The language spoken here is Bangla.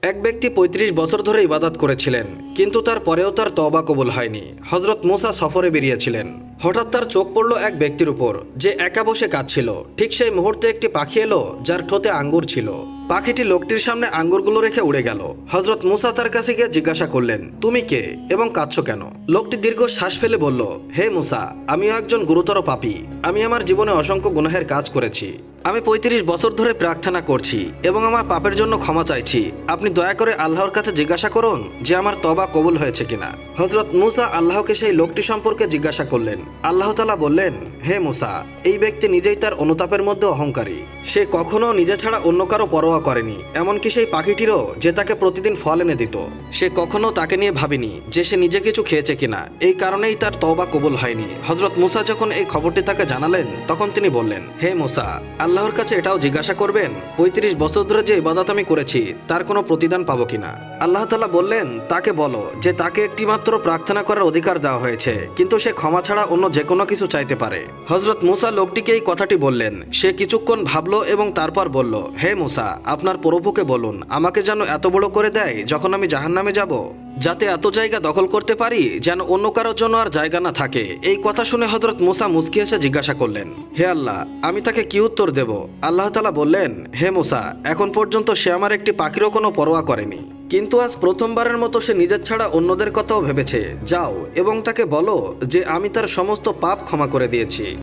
এক ব্যক্তি ৩৫ বছর ধরে ইবাদত করেছিলেন, কিন্তু তারপরেও তার তওবা কবুল হয়নি। হযরত মুসা সফরে বেরিয়েছিলেন। হঠাৎ তার চোখ পড়ল এক ব্যক্তির উপর, যে একা বসে কাঁদছিল। ঠিক সেই মুহূর্তে একটি পাখি এলো, যার ঠোঁটে আঙ্গুর ছিল। পাখিটি লোকটির সামনে আঙ্গুরগুলো রেখে উড়ে গেল। হযরত মুসা তার কাছে গিয়ে জিজ্ঞাসা করলেন, তুমি কে এবং কাঁদছো কেন? লোকটি দীর্ঘ শ্বাস ফেলে বলল, হে মুসা, আমিও একজন গুরুতর পাপী। আমি আমার জীবনে অসংখ্য গুনাহের কাজ করেছি। আমি ৩৫ বছর ধরে প্রার্থনা করছি এবং আমার পাপের জন্য ক্ষমা চাইছি। আপনি দয়া করে আল্লাহর কাছে জিজ্ঞাসা করুন যে আমার তওবা কবুল হয়েছে কিনা। হযরত মুসা আল্লাহকে সেই লোকটি সম্পর্কে জিজ্ঞাসা করলেন। আল্লাহ তাআলা বললেন, হে মুসা, এই ব্যক্তি নিজেই তার অনুতাপের মধ্যে অহংকারী। সে কখনো নিজে ছাড়া অন্য কারো পরোয়া করেনি, এমনকি সেই পাখিটিরও, যে তাকে প্রতিদিন ফল এনে দিত। সে কখনো তাকে নিয়ে ভাবেনি যে সে নিজে কিছু খেয়েছে কিনা। এই কারণেই তার তওবা কবুল হয়নি। হযরত মুসা যখন এই খবরটি তাকে জানালেন, তখন তিনি বললেন, হে মুসা, আল্লাহর কাছে এটাও জিজ্ঞাসা করবেন ৩৫ বছর ধরে যে ইবাদত আমি করেছি তার কোনো প্রতিদান পাবো কিনা। আল্লাহ তাআলা বললেন, তাকে বলো যে তাকে একটিমাত্র প্রার্থনা করার অধিকার দেওয়া হয়েছে, কিন্তু সে ক্ষমা ছাড়া অন্য যে কোনো কিছু চাইতে পারে। হযরত মুসা লোকটিকে এই কথাটি বললেন। সে কিছুক্ষণ ভাবলো এবং তারপর বলল, হে মুসা, আপনার প্রভুকে বলুন আমাকে যেন এত বড় করে দেয় যখন আমি জাহান্নামে যাব, যাতে এত জায়গা দখল করতে পারি যেন অন্য কারোর জন্য আর জায়গা না থাকে। এই কথা শুনে হযরত মুসা মুস্কি হেসে জিজ্ঞাসা করলেন, হে আল্লাহ, আমি তাকে কি উত্তর দেব? আল্লাহ তাআলা বললেন, হে মুসা, এখন পর্যন্ত সে আমার একটি পাখিরও কোনো পরোয়া করেনি, কিন্তু আজ প্রথমবারের মতো সে নিজের ছাড়া অন্যদের কথাও ভেবেছে। যাও এবং তাকে বলো যে আমি তার সমস্ত পাপ ক্ষমা করে দিয়েছি।